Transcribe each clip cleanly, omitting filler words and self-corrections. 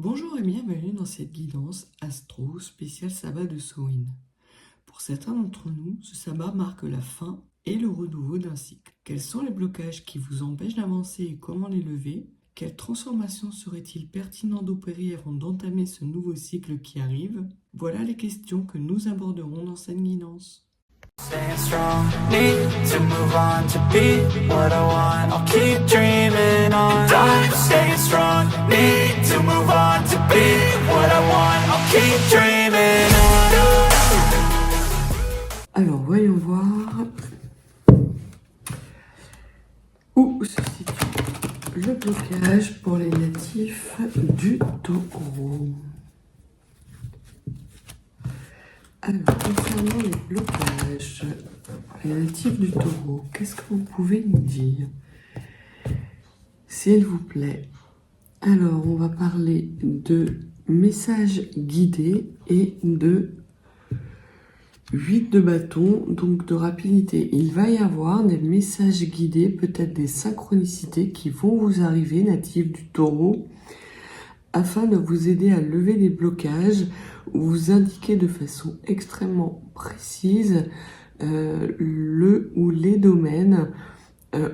Bonjour et bienvenue dans cette guidance astro spéciale sabbat de Samhain. Pour certains d'entre nous, ce sabbat marque la fin et le renouveau d'un cycle. Quels sont les blocages qui vous empêchent d'avancer et comment les lever? Quelles transformations serait-il pertinent d'opérer avant d'entamer ce nouveau cycle qui arrive? Voilà les questions que nous aborderons dans cette guidance. Staying strong, need to move on to be what I want. I'll keep dreaming on. And I'm staying strong, need to move on to be what I want. I'll keep dreaming on. Alors voyons voir où se situe le blocage pour les natifs du Taureau. Alors, concernant les blocages, les natifs du Taureau, qu'est-ce que vous pouvez nous dire, s'il vous plaît? Alors, on va parler de messages guidés et de 8 de bâton, donc de rapidité. Il va y avoir des messages guidés, peut-être des synchronicités qui vont vous arriver, natifs du Taureau, afin de vous aider à lever des blocages, vous indiquer de façon extrêmement précise le ou les domaines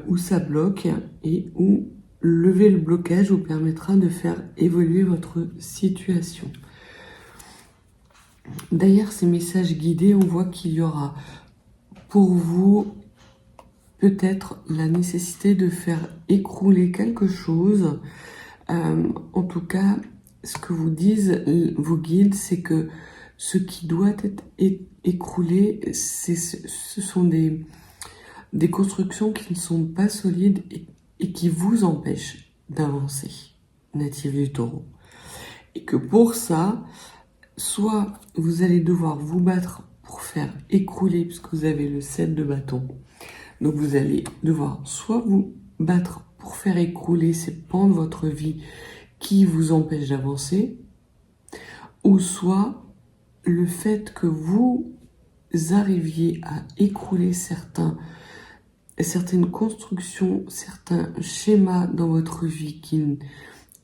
où ça bloque et où lever le blocage vous permettra de faire évoluer votre situation. Derrière ces messages guidés, on voit qu'il y aura pour vous peut-être la nécessité de faire écrouler quelque chose. En tout cas, ce que vous disent vos guides, c'est que ce qui doit être écroulé, ce sont des constructions qui ne sont pas solides et qui vous empêchent d'avancer, natif du Taureau. Et que pour ça, soit vous allez devoir vous battre pour faire écrouler, puisque vous avez le 7 de bâton. Donc vous allez devoir soit vous battre pour faire écrouler ces pans de votre vie qui vous empêchent d'avancer, ou soit le fait que vous arriviez à écrouler certaines constructions, certains schémas dans votre vie qui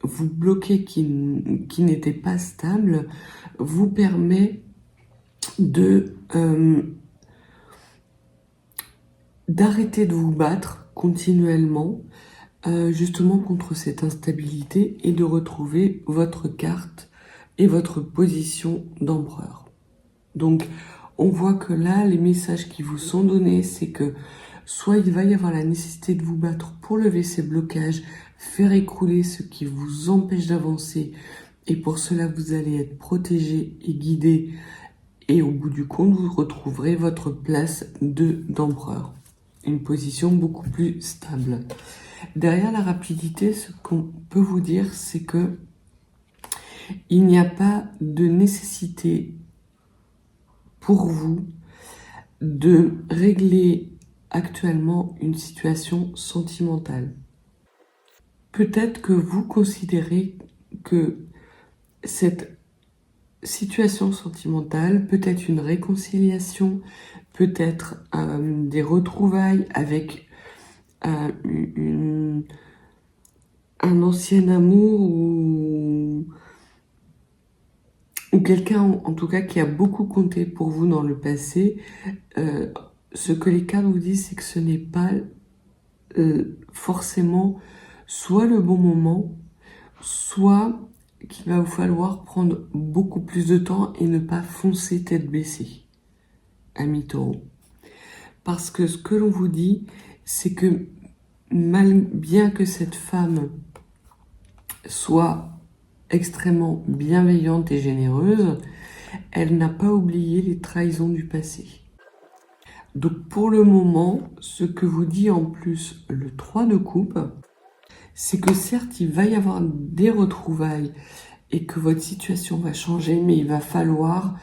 vous bloquaient, qui n'étaient pas stables, vous permet d'arrêter de vous battre continuellement justement contre cette instabilité et de retrouver votre carte et votre position d'empereur. Donc on voit que là, les messages qui vous sont donnés, c'est que soit il va y avoir la nécessité de vous battre pour lever ces blocages, faire écrouler ce qui vous empêche d'avancer, et pour cela vous allez être protégé et guidé, et au bout du compte vous retrouverez votre place d'empereur, une position beaucoup plus stable. Derrière la rapidité, ce qu'on peut vous dire, c'est que il n'y a pas de nécessité pour vous de régler actuellement une situation sentimentale. Peut-être que vous considérez que cette situation sentimentale peut être une réconciliation, peut être des retrouvailles avec un ancien amour ou quelqu'un en tout cas qui a beaucoup compté pour vous dans le passé. Ce que les cartes vous disent, c'est que ce n'est pas forcément soit le bon moment, soit qu'il va vous falloir prendre beaucoup plus de temps et ne pas foncer tête baissée, ami Taureau. Parce que ce que l'on vous dit, c'est que bien que cette femme soit extrêmement bienveillante et généreuse, elle n'a pas oublié les trahisons du passé. Donc pour le moment, ce que vous dit en plus le 3 de coupe, c'est que certes il va y avoir des retrouvailles et que votre situation va changer, mais il va falloir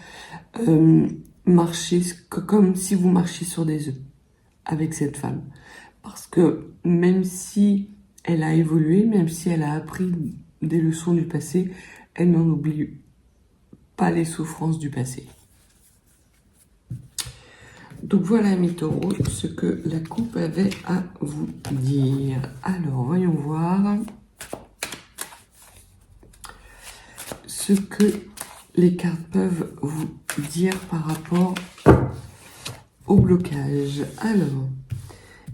marcher comme si vous marchiez sur des œufs avec cette femme. Parce que même si elle a évolué, même si elle a appris des leçons du passé, elle n'en oublie pas les souffrances du passé. Donc voilà, mes taureaux, ce que la coupe avait à vous dire. Alors, voyons voir. ce que les cartes peuvent vous dire par rapport au blocage. Alors,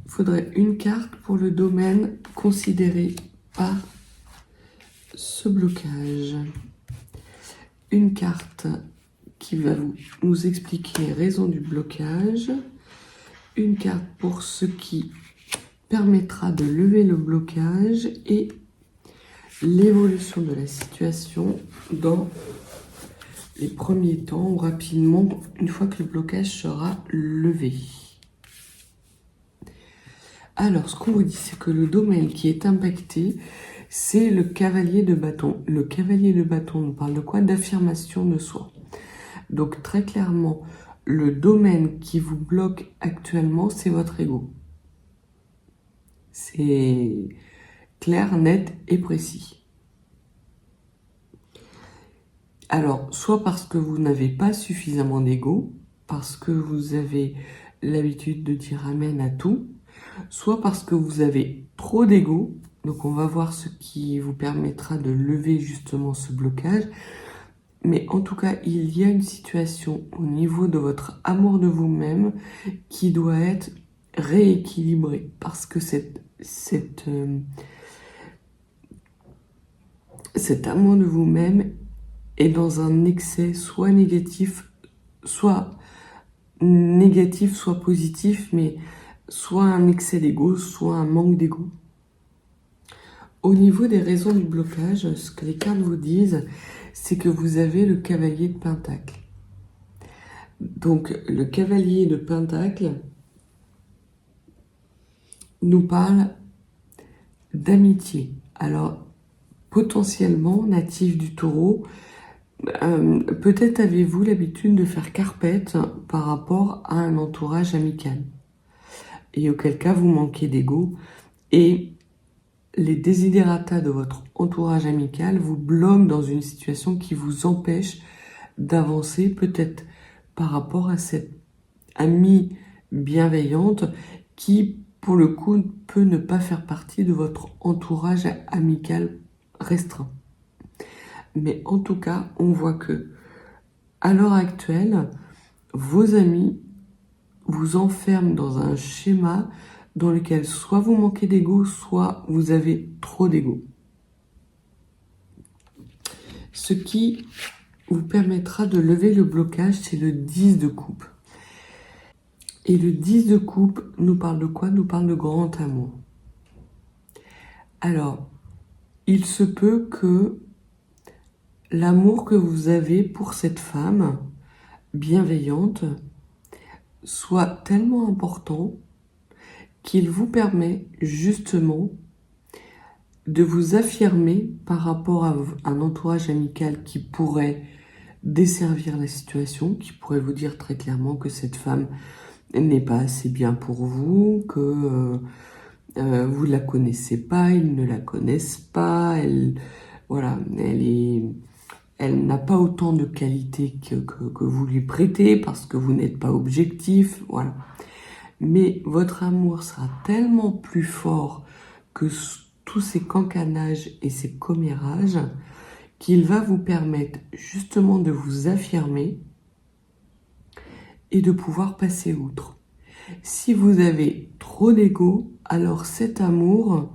il faudrait une carte pour le domaine considéré par ce blocage. Une carte qui va nous expliquer les raisons du blocage. Une carte pour ce qui permettra de lever le blocage et l'évolution de la situation dans les premiers temps ou rapidement une fois que le blocage sera levé. Alors, ce qu'on vous dit, c'est que le domaine qui est impacté, c'est le cavalier de bâton. Le cavalier de bâton nous parle de quoi? D'affirmation de soi. Donc, très clairement, le domaine qui vous bloque actuellement, c'est votre ego. C'est clair, net et précis. Alors, soit parce que vous n'avez pas suffisamment d'ego, parce que vous avez l'habitude de dire amen à tout, soit parce que vous avez trop d'ego. Donc, on va voir ce qui vous permettra de lever justement ce blocage. Mais en tout cas, il y a une situation au niveau de votre amour de vous-même qui doit être rééquilibrée parce que cet amour de vous-même est dans un excès soit négatif, soit positif, mais soit un excès d'ego, soit un manque d'ego. Au niveau des raisons du blocage, ce que les cartes vous disent, c'est que vous avez le cavalier de Pentacle. Donc, le cavalier de Pentacle nous parle d'amitié. Alors, potentiellement, natif du Taureau, peut-être avez-vous l'habitude de faire carpette par rapport à un entourage amical. Et auquel cas, vous manquez d'ego. Et les desiderata de votre entourage amical vous bloquent dans une situation qui vous empêche d'avancer, peut-être par rapport à cette amie bienveillante qui, pour le coup, peut ne pas faire partie de votre entourage amical restreint. Mais en tout cas, on voit que, à l'heure actuelle, vos amis vous enferment dans un schéma dans lequel soit vous manquez d'ego, soit vous avez trop d'ego. Ce qui vous permettra de lever le blocage, c'est le 10 de coupe. Et le 10 de coupe nous parle de quoi? Nous parle de grand amour. Alors, il se peut que l'amour que vous avez pour cette femme bienveillante soit tellement important qu'il vous permet justement de vous affirmer par rapport à un entourage amical qui pourrait desservir la situation, qui pourrait vous dire très clairement que cette femme n'est pas assez bien pour vous, que vous la connaissez pas, ils ne la connaissent pas, elle n'a pas autant de qualité que vous lui prêtez parce que vous n'êtes pas objectif, voilà. Mais votre amour sera tellement plus fort que tous ces cancanages et ces commérages qu'il va vous permettre justement de vous affirmer et de pouvoir passer outre. Si vous avez trop d'ego, alors cet amour,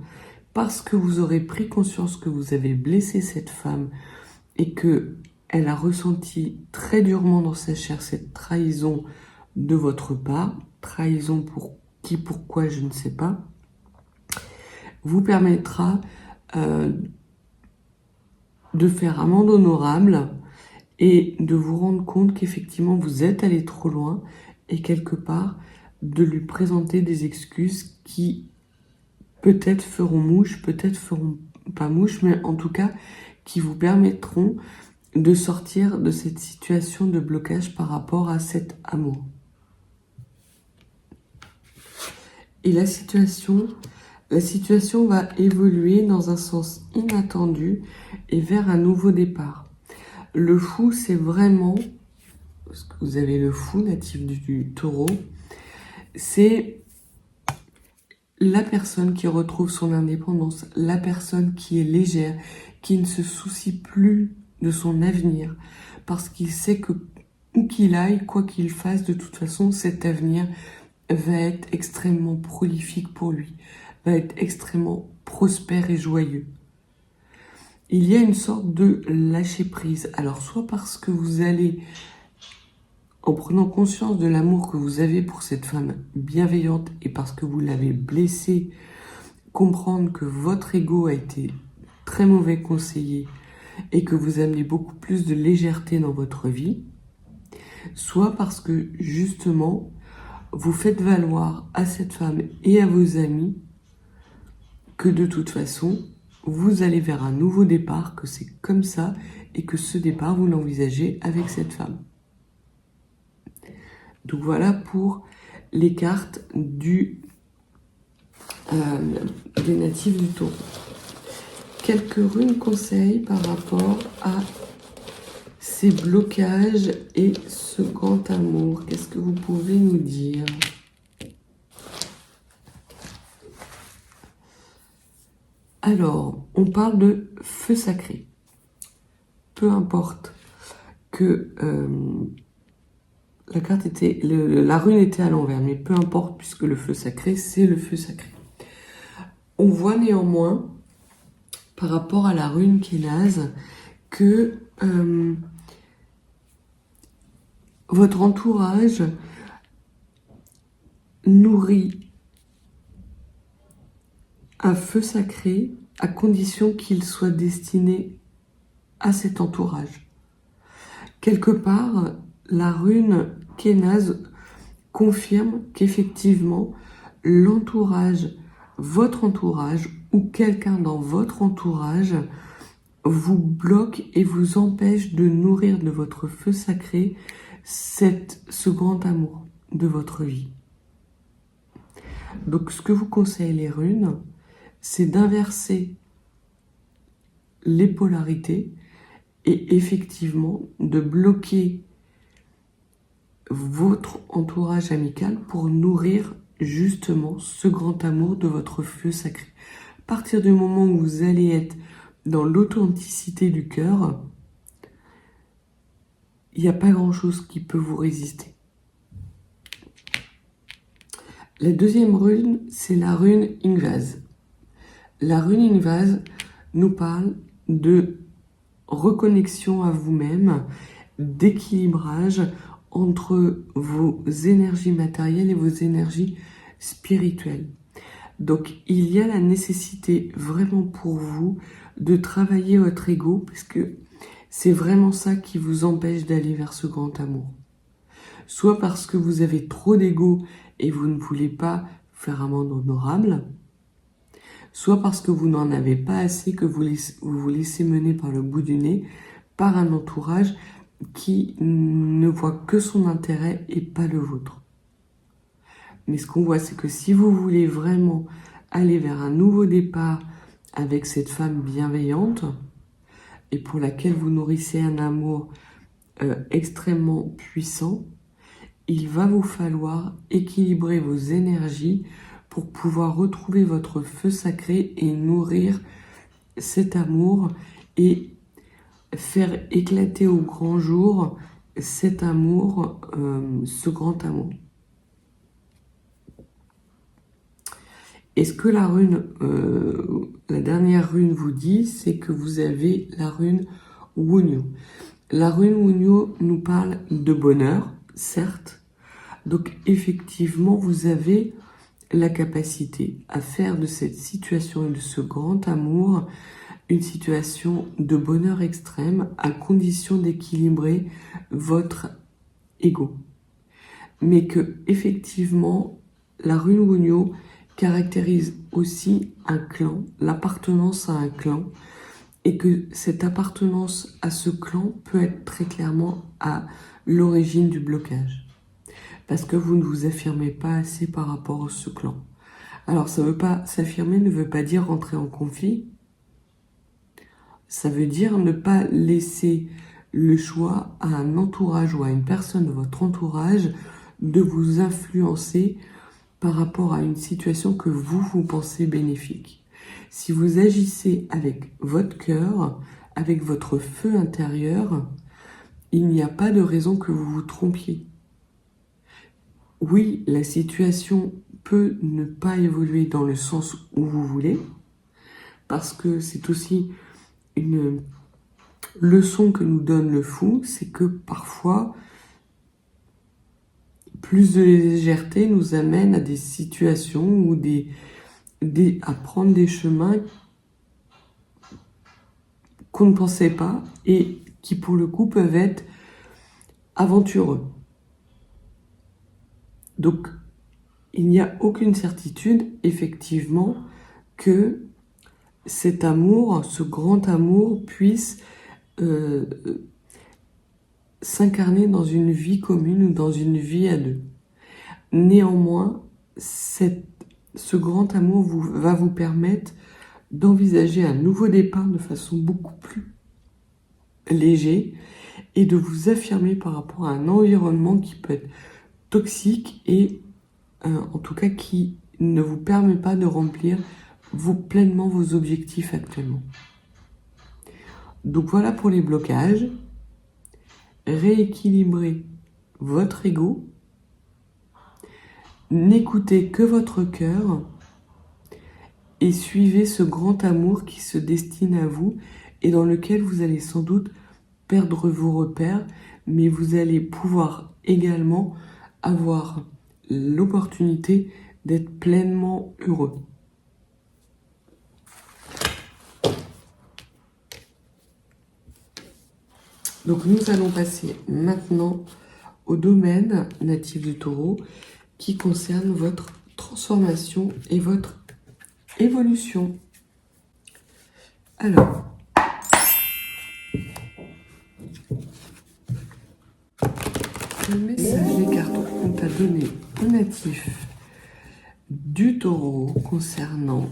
parce que vous aurez pris conscience que vous avez blessé cette femme et que elle a ressenti très durement dans sa chair cette trahison de votre part, trahison pour qui, pourquoi, je ne sais pas, vous permettra de faire amende honorable et de vous rendre compte qu'effectivement vous êtes allé trop loin et quelque part de lui présenter des excuses qui peut-être feront mouche, peut-être feront pas mouche, mais en tout cas qui vous permettront de sortir de cette situation de blocage par rapport à cet amour. Et la situation va évoluer dans un sens inattendu et vers un nouveau départ. Le fou, c'est vraiment, parce que vous avez le fou natif du Taureau, c'est la personne qui retrouve son indépendance, la personne qui est légère, qui ne se soucie plus de son avenir, parce qu'il sait que où qu'il aille, quoi qu'il fasse, de toute façon, cet avenir va être extrêmement prolifique pour lui, va être extrêmement prospère et joyeux. Il y a une sorte de lâcher-prise. Alors, soit parce que vous allez, en prenant conscience de l'amour que vous avez pour cette femme bienveillante et parce que vous l'avez blessée, comprendre que votre ego a été très mauvais conseiller et que vous amenez beaucoup plus de légèreté dans votre vie, soit parce que justement, vous faites valoir à cette femme et à vos amis que de toute façon, vous allez vers un nouveau départ, que c'est comme ça et que ce départ, vous l'envisagez avec cette femme. Donc voilà pour les cartes des natifs du taureau. Quelques runes conseils par rapport à ces blocages et ce grand amour. Qu'est-ce que vous pouvez nous dire ? Alors, on parle de feu sacré. Peu importe que la carte était, la rune était à l'envers, mais peu importe puisque le feu sacré, c'est le feu sacré. On voit néanmoins, par rapport à la rune qui est naze, que votre entourage nourrit un feu sacré à condition qu'il soit destiné à cet entourage. Quelque part, la rune Kénaz confirme qu'effectivement, l'entourage, votre entourage ou quelqu'un dans votre entourage vous bloque et vous empêche de nourrir de votre feu sacré ce grand amour de votre vie. Donc, ce que vous conseillent les runes, c'est d'inverser les polarités et effectivement de bloquer votre entourage amical pour nourrir justement ce grand amour de votre feu sacré. À partir du moment où vous allez être dans l'authenticité du cœur, il n'y a pas grand-chose qui peut vous résister. La deuxième rune, c'est la rune Ingvaz. La rune Ingvaz nous parle de reconnexion à vous-même, d'équilibrage entre vos énergies matérielles et vos énergies spirituelles. Donc, il y a la nécessité vraiment pour vous de travailler votre ego, parce que c'est vraiment ça qui vous empêche d'aller vers ce grand amour. Soit parce que vous avez trop d'ego et vous ne voulez pas faire un monde honorable, soit parce que vous n'en avez pas assez, que vous vous laissez mener par le bout du nez par un entourage qui ne voit que son intérêt et pas le vôtre. Mais ce qu'on voit, c'est que si vous voulez vraiment aller vers un nouveau départ avec cette femme bienveillante et pour laquelle vous nourrissez un amour extrêmement puissant, il va vous falloir équilibrer vos énergies pour pouvoir retrouver votre feu sacré et nourrir cet amour et faire éclater au grand jour cet amour, ce grand amour. Et ce que la rune, la dernière rune vous dit, c'est que vous avez la rune Wunyo. La rune Wunyo nous parle de bonheur, certes. Donc effectivement, vous avez la capacité à faire de cette situation et de ce grand amour une situation de bonheur extrême à condition d'équilibrer votre ego. Mais que effectivement, la rune Wunyo caractérise aussi un clan, l'appartenance à un clan, et que cette appartenance à ce clan peut être très clairement à l'origine du blocage. Parce que vous ne vous affirmez pas assez par rapport à ce clan. Alors, ça veut pas s'affirmer ne veut pas dire rentrer en conflit. Ça veut dire ne pas laisser le choix à un entourage ou à une personne de votre entourage de vous influencer par rapport à une situation que vous pensez bénéfique. Si vous agissez avec votre cœur, avec votre feu intérieur, il n'y a pas de raison que vous vous trompiez. Oui, la situation peut ne pas évoluer dans le sens où vous voulez, parce que c'est aussi une leçon que nous donne le fou, c'est que parfois, plus de légèreté nous amène à des situations ou à prendre des chemins qu'on ne pensait pas et qui pour le coup peuvent être aventureux. Donc, il n'y a aucune certitude, effectivement, que cet amour, ce grand amour, puisse s'incarner dans une vie commune ou dans une vie à deux. Néanmoins, ce grand amour va vous permettre d'envisager un nouveau départ de façon beaucoup plus léger et de vous affirmer par rapport à un environnement qui peut être toxique et en tout cas qui ne vous permet pas de remplir pleinement vos objectifs actuellement. Donc voilà pour les blocages. Rééquilibrez votre ego. N'écoutez que votre cœur et suivez ce grand amour qui se destine à vous et dans lequel vous allez sans doute perdre vos repères, mais vous allez pouvoir également avoir l'opportunité d'être pleinement heureux. Donc nous allons passer maintenant au domaine natif du Taureau qui concerne votre transformation et votre évolution. Alors, le message des cartes qu'on t'a donné au natif du Taureau concernant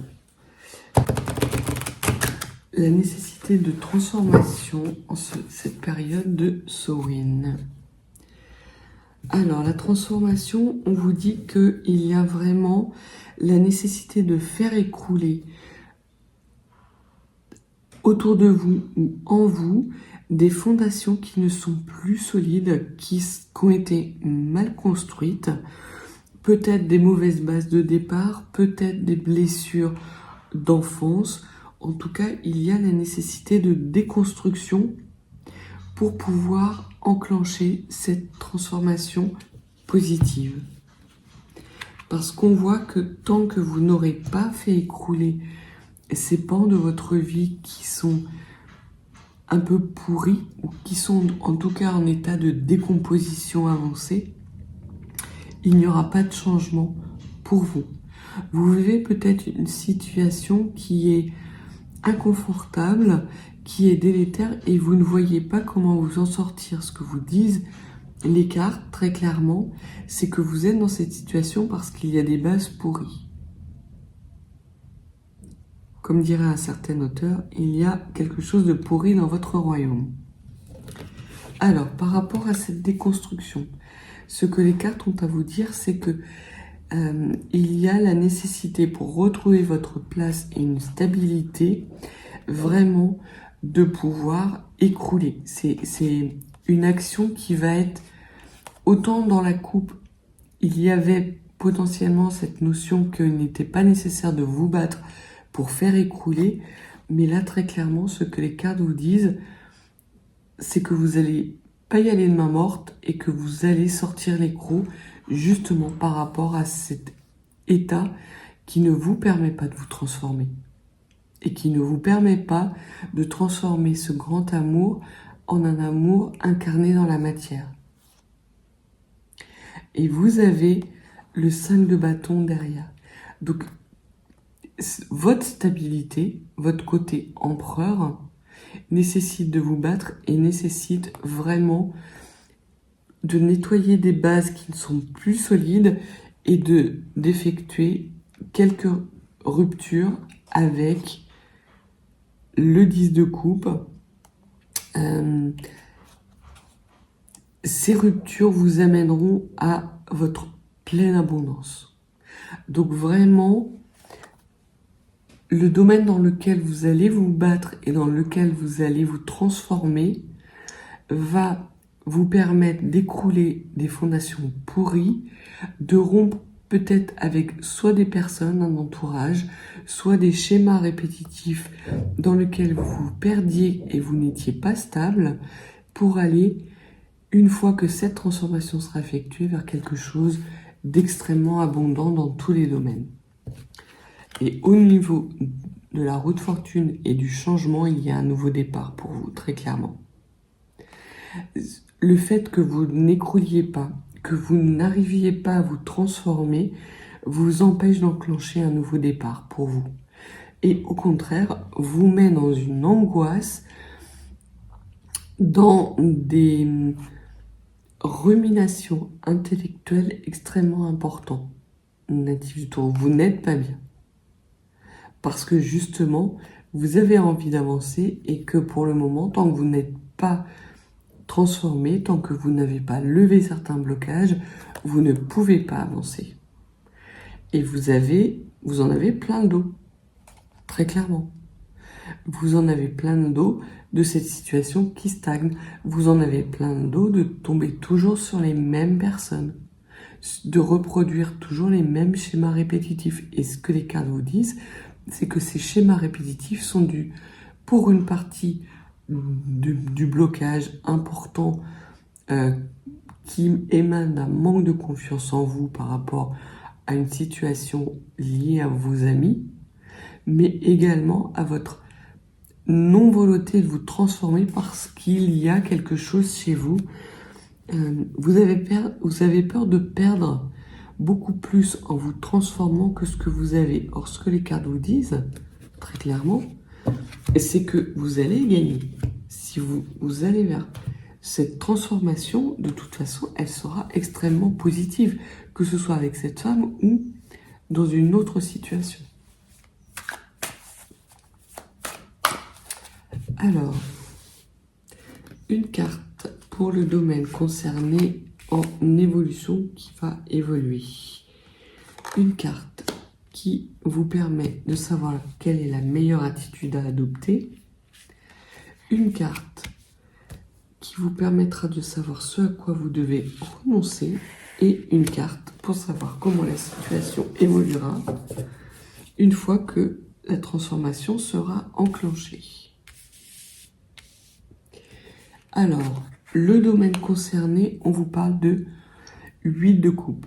la nécessité de transformation en cette période de Samhain. Alors, la transformation, on vous dit qu'il y a vraiment la nécessité de faire écrouler autour de vous ou en vous des fondations qui ne sont plus solides, qui ont été mal construites, peut-être des mauvaises bases de départ, peut-être des blessures d'enfance. En tout cas, il y a la nécessité de déconstruction pour pouvoir enclencher cette transformation positive. Parce qu'on voit que tant que vous n'aurez pas fait écrouler ces pans de votre vie qui sont un peu pourris ou qui sont en tout cas en état de décomposition avancée, il n'y aura pas de changement pour vous. Vous vivez peut-être une situation qui est inconfortable, qui est délétère et vous ne voyez pas comment vous en sortir. Ce que vous disent les cartes très clairement, c'est que vous êtes dans cette situation parce qu'il y a des bases pourries. Comme dirait un certain auteur, il y a quelque chose de pourri dans votre royaume. Alors, par rapport à cette déconstruction, ce que les cartes ont à vous dire, c'est que il y a la nécessité pour retrouver votre place et une stabilité, vraiment de pouvoir écrouler. C'est une action qui va être autant dans la coupe, il y avait potentiellement cette notion qu'il n'était pas nécessaire de vous battre pour faire écrouler, mais là très clairement ce que les cartes vous disent, c'est que vous allez pas y aller de main morte et que vous allez sortir l'écrou justement par rapport à cet état qui ne vous permet pas de vous transformer et qui ne vous permet pas de transformer ce grand amour en un amour incarné dans la matière. Et vous avez le 5 de bâton derrière. Donc, votre stabilité, votre côté empereur, nécessite de vous battre et nécessite vraiment de nettoyer des bases qui ne sont plus solides et d'effectuer quelques ruptures avec le 10 de coupe. Ces ruptures vous amèneront à votre pleine abondance. Donc vraiment, le domaine dans lequel vous allez vous battre et dans lequel vous allez vous transformer va vous permettre d'écrouler des fondations pourries, de rompre peut-être avec soit des personnes, un entourage, soit des schémas répétitifs dans lesquels vous vous perdiez et vous n'étiez pas stable, pour aller, une fois que cette transformation sera effectuée, vers quelque chose d'extrêmement abondant dans tous les domaines. Et au niveau de la roue de fortune et du changement, il y a un nouveau départ pour vous, très clairement. Le fait que vous n'écrouliez pas, que vous n'arriviez pas à vous transformer, vous empêche d'enclencher un nouveau départ pour vous. Et au contraire, vous met dans une angoisse, dans des ruminations intellectuelles extrêmement importantes. Natif du Taureau, vous n'êtes pas bien. Parce que justement, vous avez envie d'avancer et que pour le moment, tant que vous n'êtes pas transformé, tant que vous n'avez pas levé certains blocages, vous ne pouvez pas avancer. Et vous en avez plein le dos, très clairement. Vous en avez plein le dos de cette situation qui stagne. Vous en avez plein le dos de tomber toujours sur les mêmes personnes, de reproduire toujours les mêmes schémas répétitifs. Et ce que les cartes vous disent, c'est que ces schémas répétitifs sont dus pour une partie du blocage important qui émane d'un manque de confiance en vous par rapport à une situation liée à vos amis, mais également à votre non-volonté de vous transformer parce qu'il y a quelque chose chez vous. Vous avez peur de perdre beaucoup plus en vous transformant que ce que vous avez. Or, ce que les cartes vous disent, très clairement, c'est que vous allez gagner. Si vous allez vers cette transformation, de toute façon, elle sera extrêmement positive, que ce soit avec cette femme ou dans une autre situation. Alors, une carte pour le domaine concerné en évolution qui va évoluer. Une carte qui vous permet de savoir quelle est la meilleure attitude à adopter. Une carte qui vous permettra de savoir ce à quoi vous devez renoncer. Et une carte pour savoir comment la situation évoluera une fois que la transformation sera enclenchée. Alors, le domaine concerné, on vous parle de 8 de coupe.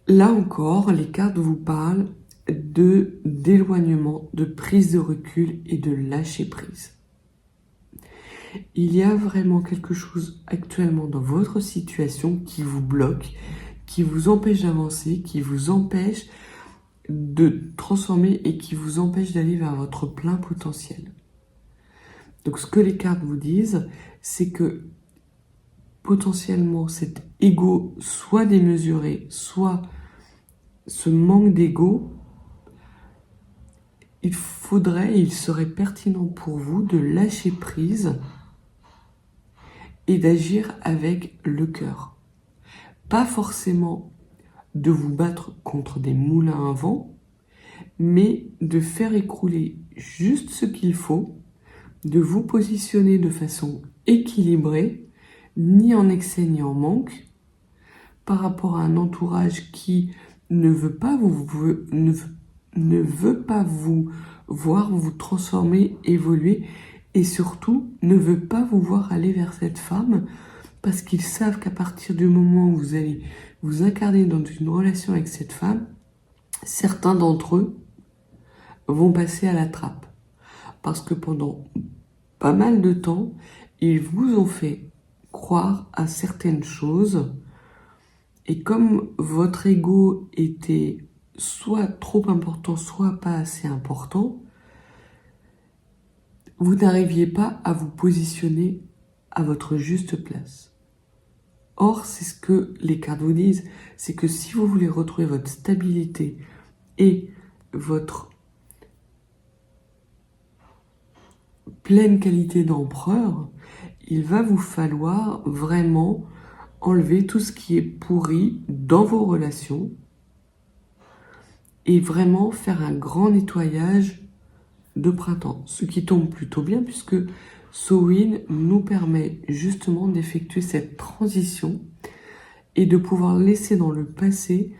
Là encore, les cartes vous parlent d'éloignement, de prise de recul et de lâcher prise. Il y a vraiment quelque chose actuellement dans votre situation qui vous bloque, qui vous empêche d'avancer, qui vous empêche de transformer et qui vous empêche d'aller vers votre plein potentiel. Donc ce que les cartes vous disent, c'est que potentiellement cet ego soit démesuré, soit ce manque d'ego, il serait pertinent pour vous de lâcher prise et d'agir avec le cœur. Pas forcément de vous battre contre des moulins à vent, mais de faire écrouler juste ce qu'il faut, de vous positionner de façon équilibrée, ni en excès ni en manque, par rapport à un entourage qui ne veut pas vous voir vous transformer, évoluer, et surtout ne veut pas vous voir aller vers cette femme, parce qu'ils savent qu'à partir du moment où vous allez vous incarner dans une relation avec cette femme, certains d'entre eux vont passer à la trappe. Parce que pendant pas mal de temps, ils vous ont fait croire à certaines choses, et comme votre ego était soit trop important, soit pas assez important, vous n'arriviez pas à vous positionner à votre juste place. Or, c'est ce que les cartes vous disent, c'est que si vous voulez retrouver votre stabilité et votre pleine qualité d'empereur, il va vous falloir vraiment enlever tout ce qui est pourri dans vos relations et vraiment faire un grand nettoyage de printemps. Ce qui tombe plutôt bien puisque Samhain nous permet justement d'effectuer cette transition et de pouvoir laisser dans le passé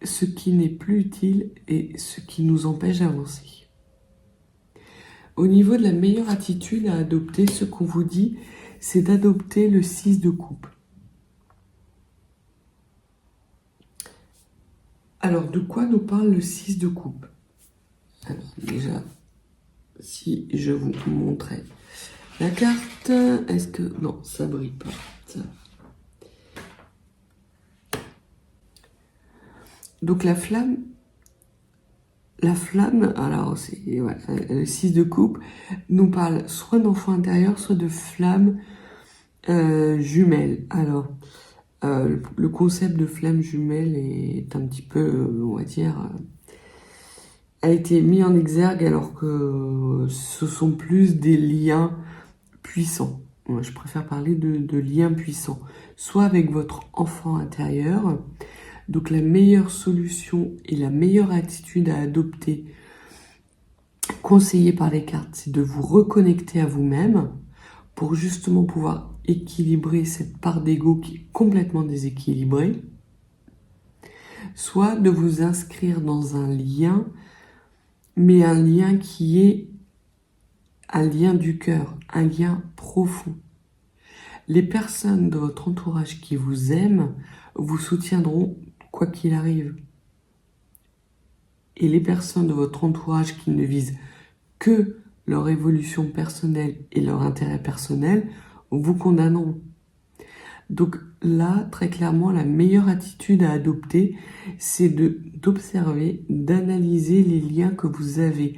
ce qui n'est plus utile et ce qui nous empêche d'avancer. Au niveau de la meilleure attitude à adopter, ce qu'on vous dit, c'est d'adopter le 6 de coupe. Alors, de quoi nous parle le 6 de coupe? Alors, déjà, si je vous montrais la carte, est-ce que... Non, ça brille pas. Ça. Donc, la flamme, alors, c'est le 6 de coupe, nous parle soit d'enfant intérieur, soit de flamme jumelle. Alors, le concept de flamme jumelle est un petit peu, on va dire, a été mis en exergue alors que ce sont plus des liens puissants. Moi, je préfère parler de liens puissants, soit avec votre enfant intérieur. Donc la meilleure solution et la meilleure attitude à adopter, conseillée par les cartes, c'est de vous reconnecter à vous-même pour justement pouvoir équilibrer cette part d'ego qui est complètement déséquilibrée, soit de vous inscrire dans un lien, mais un lien qui est un lien du cœur, un lien profond. Les personnes de votre entourage qui vous aiment vous soutiendront quoi qu'il arrive. Et les personnes de votre entourage qui ne visent que leur évolution personnelle et leur intérêt personnel vous condamneront. Donc là, très clairement, la meilleure attitude à adopter, c'est d'observer, d'analyser les liens que vous avez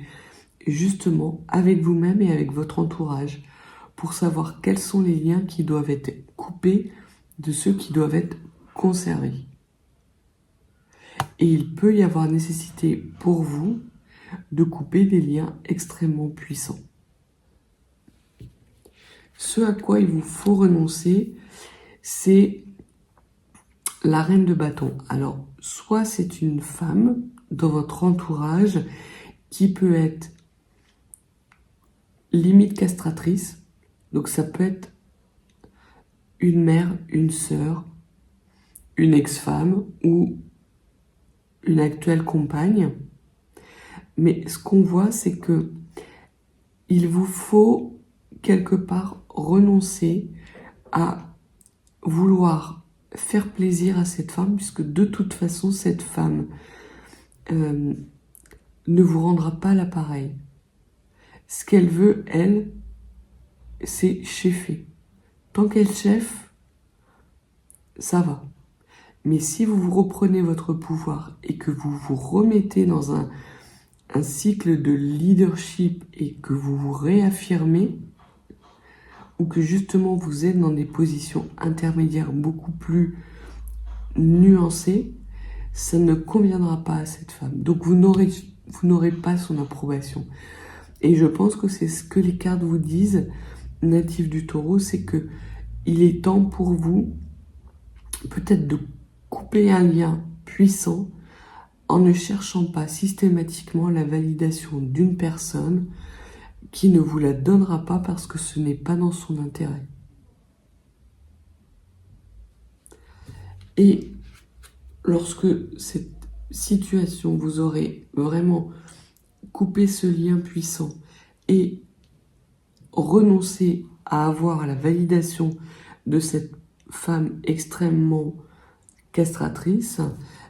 justement avec vous-même et avec votre entourage pour savoir quels sont les liens qui doivent être coupés de ceux qui doivent être conservés. Et il peut y avoir nécessité pour vous de couper des liens extrêmement puissants. Ce à quoi il vous faut renoncer, c'est la reine de bâton. Alors, soit c'est une femme dans votre entourage qui peut être limite castratrice, donc ça peut être une mère, une sœur, une ex-femme ou une actuelle compagne. Mais ce qu'on voit, c'est que il vous faut quelque part renoncer à vouloir faire plaisir à cette femme, puisque de toute façon, cette femme ne vous rendra pas l'appareil. Ce qu'elle veut, elle, c'est cheffer. Tant qu'elle cheffe, ça va. Mais si vous vous reprenez votre pouvoir et que vous vous remettez dans un cycle de leadership et que vous vous réaffirmez, ou que justement vous êtes dans des positions intermédiaires beaucoup plus nuancées, ça ne conviendra pas à cette femme. Donc vous n'aurez pas son approbation. Et je pense que c'est ce que les cartes vous disent, natifs du Taureau, c'est que il est temps pour vous peut-être de couper un lien puissant en ne cherchant pas systématiquement la validation d'une personne qui ne vous la donnera pas parce que ce n'est pas dans son intérêt. Et lorsque cette situation, vous aurez vraiment coupé ce lien puissant et renoncé à avoir la validation de cette femme extrêmement castratrice,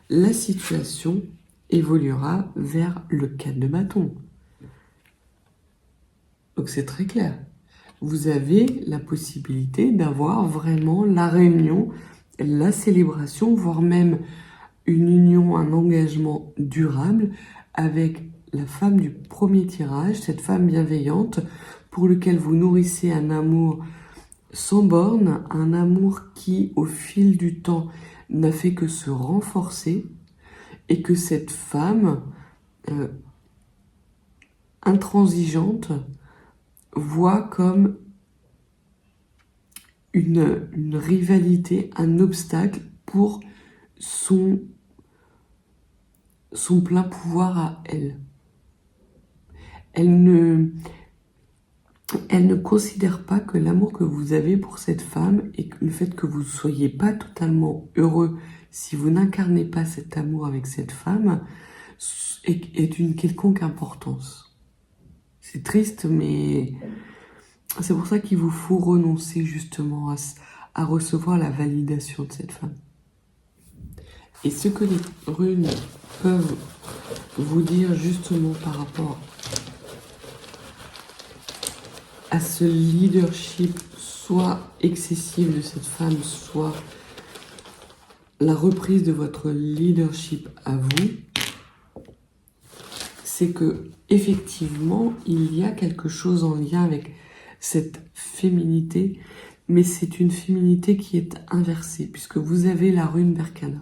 la situation évoluera vers le 4 de bâton. Donc c'est très clair. Vous avez la possibilité d'avoir vraiment la réunion, la célébration, voire même une union, un engagement durable avec la femme du premier tirage, cette femme bienveillante pour lequel vous nourrissez un amour sans borne, un amour qui, au fil du temps, n'a fait que se renforcer et que cette femme intransigeante voit comme une rivalité, un obstacle pour son son plein pouvoir à elle. Elle ne considère pas que l'amour que vous avez pour cette femme et le fait que vous ne soyez pas totalement heureux si vous n'incarnez pas cet amour avec cette femme est d'une quelconque importance. C'est triste, mais c'est pour ça qu'il vous faut renoncer justement à recevoir la validation de cette femme. Et ce que les runes peuvent vous dire justement par rapport à ce leadership soit excessif de cette femme, soit la reprise de votre leadership à vous, c'est que effectivement il y a quelque chose en lien avec cette féminité, mais c'est une féminité qui est inversée puisque vous avez la rune Berkana.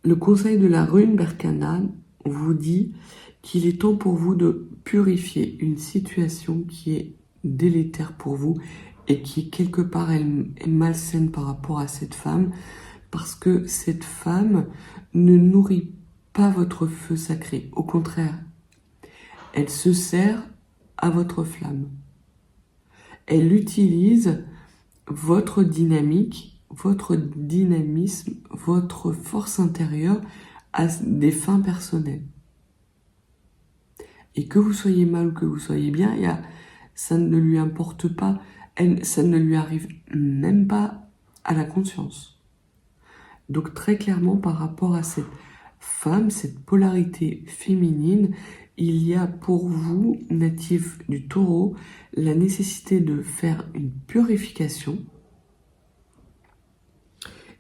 Le conseil de la rune Berkana vous dit qu'il est temps pour vous de purifier une situation qui est délétère pour vous et qui quelque part est malsaine par rapport à cette femme, parce que cette femme ne nourrit pas votre feu sacré. Au contraire, elle se sert à votre flamme. Elle utilise votre dynamique, votre dynamisme, votre force intérieure à des fins personnelles. Et que vous soyez mal ou que vous soyez bien, ça ne lui importe pas, ça ne lui arrive même pas à la conscience. Donc très clairement par rapport à cette femme, cette polarité féminine, il y a pour vous, natif du Taureau, la nécessité de faire une purification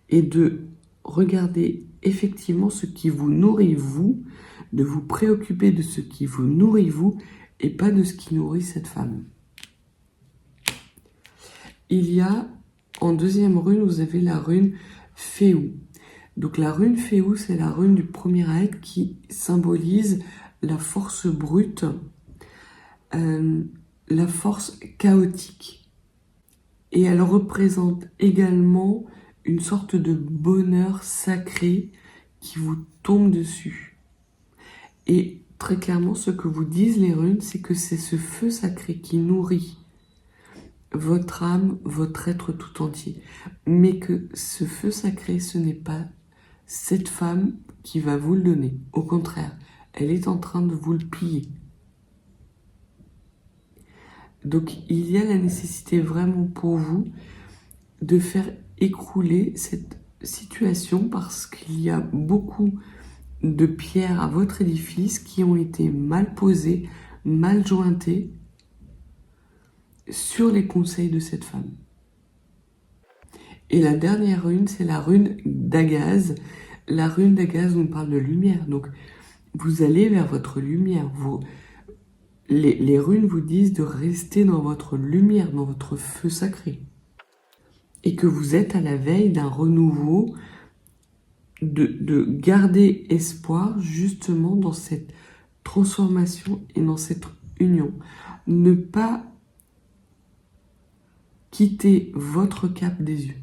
et de regarder effectivement ce qui vous nourrit vous, de vous préoccuper de ce qui vous nourrit vous et pas de ce qui nourrit cette femme. Il y a, en deuxième rune, vous avez la rune Féou. Donc la rune Féou, c'est la rune du premier acte qui symbolise la force brute, la force chaotique. Et elle représente également une sorte de bonheur sacré qui vous tombe dessus. Et très clairement, ce que vous disent les runes, c'est que c'est ce feu sacré qui nourrit votre âme, votre être tout entier. Mais que ce feu sacré, ce n'est pas cette femme qui va vous le donner. Au contraire, elle est en train de vous le piller. Donc, il y a la nécessité vraiment pour vous de faire écrouler cette situation parce qu'il y a beaucoup de pierres à votre édifice qui ont été mal posées, mal jointées sur les conseils de cette femme. Et la dernière rune, c'est la rune d'Agaz. La rune d'Agaz nous parle de lumière. Donc, vous allez vers votre lumière. Les runes vous disent de rester dans votre lumière, dans votre feu sacré. Et que vous êtes à la veille d'un renouveau, de garder espoir justement dans cette transformation et dans cette union. Ne pas quitter votre cap des yeux.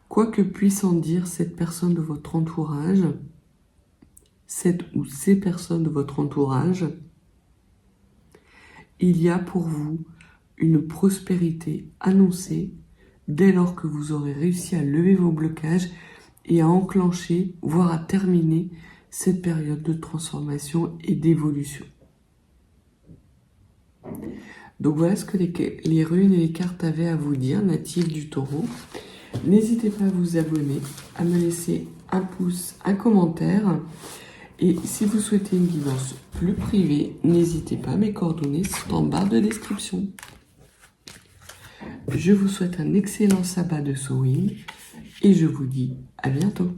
Quoi que puisse en dire cette personne de votre entourage, cette ou ces personnes de votre entourage, il y a pour vous une prospérité annoncée dès lors que vous aurez réussi à lever vos blocages et à enclencher, voire à terminer cette période de transformation et d'évolution. Donc voilà ce que les runes et les cartes avaient à vous dire, natifs du Taureau. N'hésitez pas à vous abonner, à me laisser un pouce, un commentaire. Et si vous souhaitez une guidance plus privée, n'hésitez pas, mes coordonnées sont en barre de description. Je vous souhaite un excellent sabbat de sowing et je vous dis à bientôt.